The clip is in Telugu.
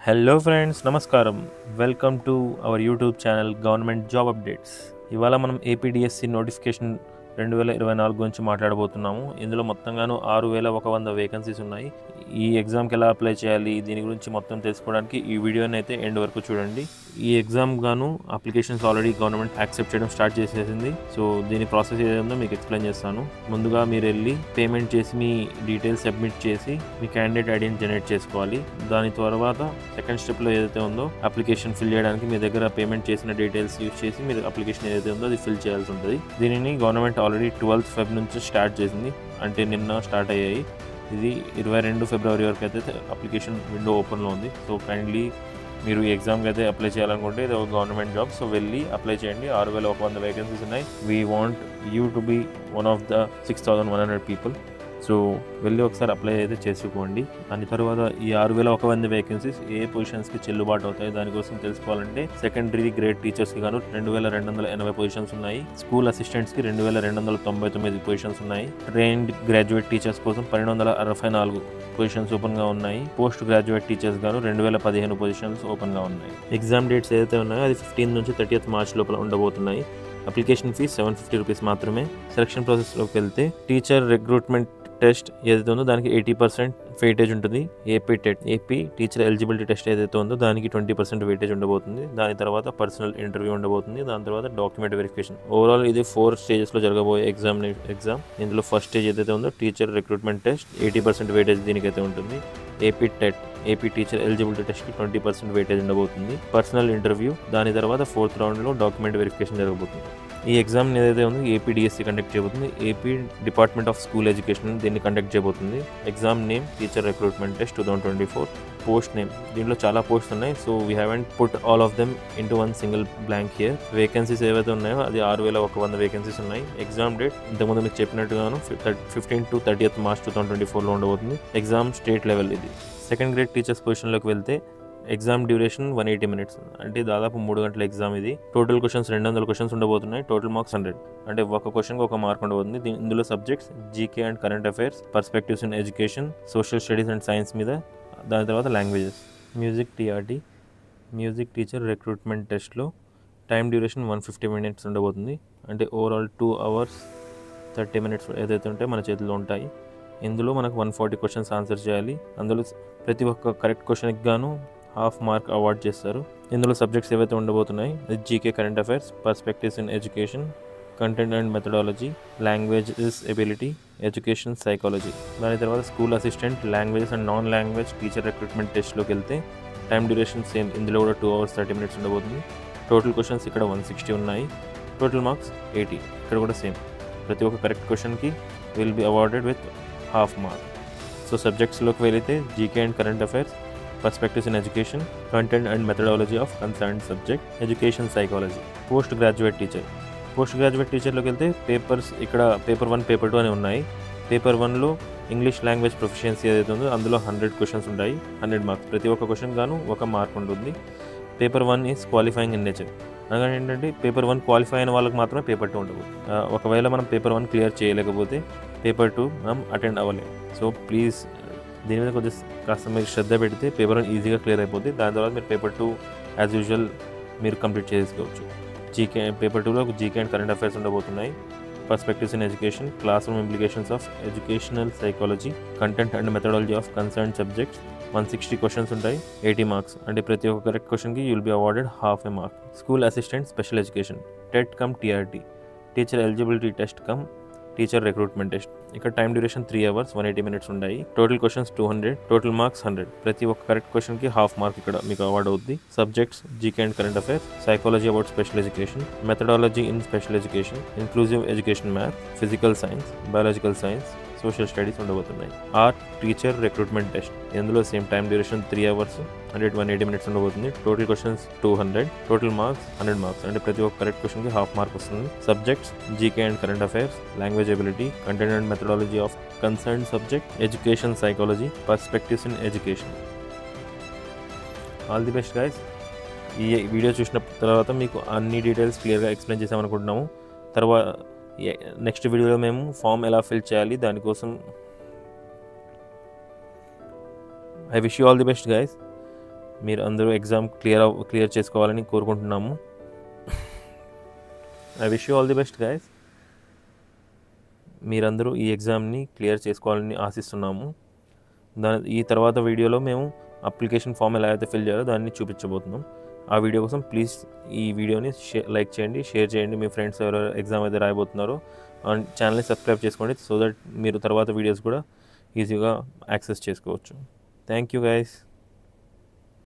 హలో ఫ్రెండ్స్, నమస్కారం. Welcome to our YouTube channel government job updates. ఇవాళ మనం ఏపీడిఎస్సి నోటిఫికేషన్ 2024 గురించి మాట్లాడబోతున్నాము. ఇందులో మొత్తంగాను 6100 వేకెన్సీస్ ఉన్నాయి. ఈ ఎగ్జామ్కి ఎలా అప్లై చేయాలి, దీని గురించి మొత్తం తెలుసుకోవడానికి ఈ వీడియోని అయితే ఎండ్ వరకు చూడండి. ఈ ఎగ్జామ్ గాను అప్లికేషన్స్ ఆల్రెడీ గవర్నమెంట్ యాక్సెప్ట్ చేయడం స్టార్ట్ చేసేసింది. సో దీని ప్రాసెస్ ఏదో మీకు ఎక్స్ప్లెయిన్ చేస్తాను. ముందుగా మీరు వెళ్ళి పేమెంట్ చేసి మీ డీటెయిల్స్ సబ్మిట్ చేసి మీ క్యాండిడేట్ ఐడిని జనరేట్ చేసుకోవాలి. దాని తర్వాత సెకండ్ స్టెప్లో ఏదైతే ఉందో అప్లికేషన్ ఫిల్ చేయడానికి మీ దగ్గర పేమెంట్ చేసిన డీటెయిల్స్ యూజ్ చేసి మీరు అప్లికేషన్ ఏదైతే ఉందో అది ఫిల్ చేయాల్సి ఉంటుంది. దీనిని గవర్నమెంట్ ఆల్రెడీ 12th Feb నుంచి స్టార్ట్ చేసింది, అంటే నిన్న స్టార్ట్ అయ్యాయి. ఇది 22 February వరకు అయితే అప్లికేషన్ విండో ఓపెన్లో ఉంది. సో కైండ్లీ మీరు ఈ ఎగ్జామ్కి అయితే అప్లై చేయాలనుకుంటే ఇది ఒక గవర్నమెంట్ జాబ్. సో వెళ్ళి అప్లై చేయండి. 6100 వేకెన్సీస్ ఉన్నాయి. We want you to be one of the 6100 people. So వెళ్ళి ఒకసారి అప్లై అయితే చేసుకోండి. దాని తర్వాత ఈ 6100 వేకెన్సీస్ ఏ పొజిషన్స్కి చెల్లుబాటు అవుతాయి దానికోసం తెలుసుకోవాలంటే సెకండరీ గ్రేడ్ టీచర్స్కి గాను 2280 పొజిషన్స్ ఉన్నాయి. స్కూల్ అసిస్టెంట్స్కి 2299 పొజిషన్స్ ఉన్నాయి. ట్రైన్డ్ గ్రాడ్యుయేట్ టీచర్స్ కోసం 1264 పొజిషన్స్ ఓపెన్గా ఉన్నాయి. పోస్ట్ గ్రాడ్యుయేట్ టీచర్స్ గాను 2015 పొజిషన్స్ ఓపెన్గా ఉన్నాయి. ఎగ్జామ్ డేట్స్ ఏదైతే ఉన్నాయో అది 15 నుంచి 30th March లోపల ఉండబోతున్నాయి. అప్లికేషన్ ఫీజ్ 750 రూపీస్ మాత్రమే. సెలక్షన్ ప్రాసెస్లోకి వెళ్తే టీచర్ రిక్రూట్మెంట్ టెస్ట్ ఏదైతే ఉందో దానికి 80% వెయిటేజ్ ఉంటుంది. ఏపీ టీచర్ ఎలిజిబిలిటీ టెస్ట్ ఏదైతే ఉందో దానికి 20% వెయిటేజ్ ఉండబోతుంది. దాని తర్వాత పర్సనల్ ఇంటర్వ్యూ ఉండబోతుంది. దాని తర్వాత డాక్యుమెంట్ వెరిఫికేషన్. ఓవరాల్ ఇది 4 స్టేజెస్లో జరగబోయే ఎగ్జామ్. ఇందులో ఫస్ట్ స్టేజ్ ఏదైతే ఉందో టీచర్ రిక్రూట్మెంట్ టెస్ట్ 80% వెయిటేజ్ దీనికైతే ఉంటుంది. ఏపీ టీచర్ ఎలిజిబిలిటీ టెస్ట్కి 20% వెయిటేజ్ ఉండబోతుంది. పర్సనల్ ఇంటర్వ్యూ, దాని తర్వాత 4th రౌండ్లో డాక్యుమెంట్ వెరిఫికేషన్ జరగబోతుంది. ఈ ఎగ్జామ్ ఏదైతే ఉందో ఏపీడిఎస్సి కండక్ట్ చేయబోతుంది. AP department of school education దీన్ని కండక్ట్ చేయబోతుంది. Exam name teacher recruitment test 2024. Post name, దీంట్లో చాలా పోస్ట్స్ ఉన్నాయి. So we haven't put all of them into one single blank here. Vacancies ఏవైతే ఉన్నాయో అది 6100 వేకెన్సీస్ ఉన్నాయి. ఎగ్జామ్ డేట్ ఇంతకుముందు మీకు చెప్పినట్టుగాను 15 to 30th March 2024లో ఉండబోతుంది. Exam state level. ఇది సెకండ్ గ్రేడ్ టీచర్స్ పొజిషన్లోకి వెళ్తే ఎగ్జామ్ డ్యూరేషన్ 180 minutes, అంటే దాదాపు 3 గంటల ఎగ్జామ్. ఇది టోటల్ క్వశ్చన్స్ 200 క్వశ్చన్స్ ఉండబోతున్నాయి. టోటల్ మార్క్స్ 100, అంటే ఒక క్వశ్చన్కి 1 మార్క్ ఉండబోతుంది. ఇందులో subjects GK and current affairs, perspectives in education, social studies and science మీద. దాని తర్వాత languages. Music TRT, music teacher recruitment టెస్ట్లో టైం డ్యూరేషన్ 150 minutes ఉండబోతుంది. అంటే ఓవరాల్ 2 hours 30 minutes ఏదైతే ఉంటే మన చేతిలో ఉంటాయి. ఇందులో మనకు 140 క్వశ్చన్స్ ఆన్సర్ చేయాలి. అందులో ప్రతి ఒక్క కరెక్ట్ క్వశ్చన్కి గాను ½ మార్క్ అవార్డ్ చేస్తారు. ఇందులో సబ్జెక్ట్స్ ఏవైతే ఉండబోతున్నాయి GK current affairs, perspectives in education, content and methodology, language is ability, education psychology. దాని తర్వాత school assistant, languages and non language teacher recruitment టెస్ట్లోకి వెళ్తే టైం డ్యూరేషన్ సేమ్. ఇందులో కూడా 2 hours 30 minutes ఉండబోతుంది. టోటల్ క్వశ్చన్స్ ఇక్కడ 160 ఉన్నాయి. Total marks 80. ఇక్కడ కూడా సేమ్. ప్రతి ఒక్క కరెక్ట్ క్వశ్చన్కి will be awarded with ½ mark. So సబ్జెక్ట్స్లోకి వెళితే GK and current affairs, perspectives in education, content and methodology of concerned subject, education psychology. Post graduate టీచర్లోకి వెళ్తే పేపర్స్ ఇక్కడ పేపర్ 1, పేపర్ 2 అని ఉన్నాయి. పేపర్ 1లో ఇంగ్లీష్ లాంగ్వేజ్ ప్రొఫిషియన్సీ ఏదైతే ఉందో అందులో 100 క్వశ్చన్స్ ఉంటాయి. 100 మార్క్స్. ప్రతి ఒక్క క్వశ్చన్ గాను 1 మార్క్ ఉంటుంది. Paper 1 is qualifying in nature. అనగా ఏంటంటే పేపర్ 1 క్వాలిఫై అయిన వాళ్ళకి మాత్రమే పేపర్ 2 ఉండదు. ఒకవేళ మనం పేపర్ 1 క్లియర్ చేయలేకపోతే పేపర్ 2 మనం అటెండ్ అవ్వలేము. సో ప్లీజ్ దీని మీద కొద్దిగా కాస్త మీరు శ్రద్ధ పెడితే పేపర్ 1 ఈజీగా క్లియర్ అయిపోతుంది. దాని తర్వాత మీరు పేపర్ 2 యాజ్ యూజువల్ మీరు కంప్లీట్ చేసుకోవచ్చు. పేపర్ 2లో జీకే అండ్ కరెంట్ అఫైర్స్ ఉండబోతున్నాయి. Perspectives in education, class room implications of educational psychology, content and methodology of concern subjects. 160 questions ఉంటాయి. 80 మార్క్స్, అంటే ప్రతి ఒక్క కరెక్ట్ క్వశ్చన్కి you'll be awarded ½ mark. School assistant special education, TET come TRT, teacher eligibility test come teacher recruitment test. ఇక్కడ టైం డ్యూరేషన్ 3 hours 180 minutes ఉన్నాయి. Total questions 200, total marks 100. ప్రతి ఒక్క కరెక్ట్ క్వశ్చన్కి ½ మార్క్ ఇక్కడ మీకు అవార్డ్ అవుతుంది. Subjects GK and current affairs, psychology about special education, methodology in special education, inclusive education, math, physical science, biological science, social studies ఉండబోతున్నాయి. Art teacher recruitment test. ఇందులో same time duration 3 hours 180 minutes ఉండబోతుంది. Total questions 200, total marks 100 marks, అంటే ప్రతి ఒక్క కరెక్ట్ క్వశ్చన్కి ½ మార్క్ వస్తుంది. Subjects GK and current affairs, language ability, content and methodology of concern subject, education psychology, perspectives in education. All the best guys. ఈ వీడియో చూసిన తర్వాత మీకు అన్ని డీటెయిల్స్ క్లియర్గా ఎక్స్ప్లెయిన్ చేసామనుకుంటున్నాము. తర్వాత నెక్స్ట్ వీడియోలో మేము ఫామ్ ఎలా ఫిల్ చేయాలి దానికోసం. I wish you all the best guys. మీరు అందరూ ఎగ్జామ్ క్లియర్ చేసుకోవాలని కోరుకుంటున్నాము. I wish you all the best guys. మీరందరూ ఈ ఎగ్జామ్ని క్లియర్ చేసుకోవాలని ఆశిస్తున్నాము. ఈ తర్వాత వీడియోలో మేము అప్లికేషన్ ఫామ్ ఎలా అయితే ఫిల్ చేయాలో దాన్ని చూపించబోతున్నాం. ఆ వీడియో కోసం ప్లీజ్ ఈ వీడియోని లైక్ చేయండి, షేర్ చేయండి. మీ ఫ్రెండ్స్ ఎవరు ఎగ్జామ్ అయితే రాయబోతున్నారో ఛానల్ని సబ్స్క్రైబ్ చేసుకోండి, సో దట్ మీరు తర్వాత వీడియోస్ కూడా ఈజీగా యాక్సెస్ చేసుకోవచ్చు. Thank you guys.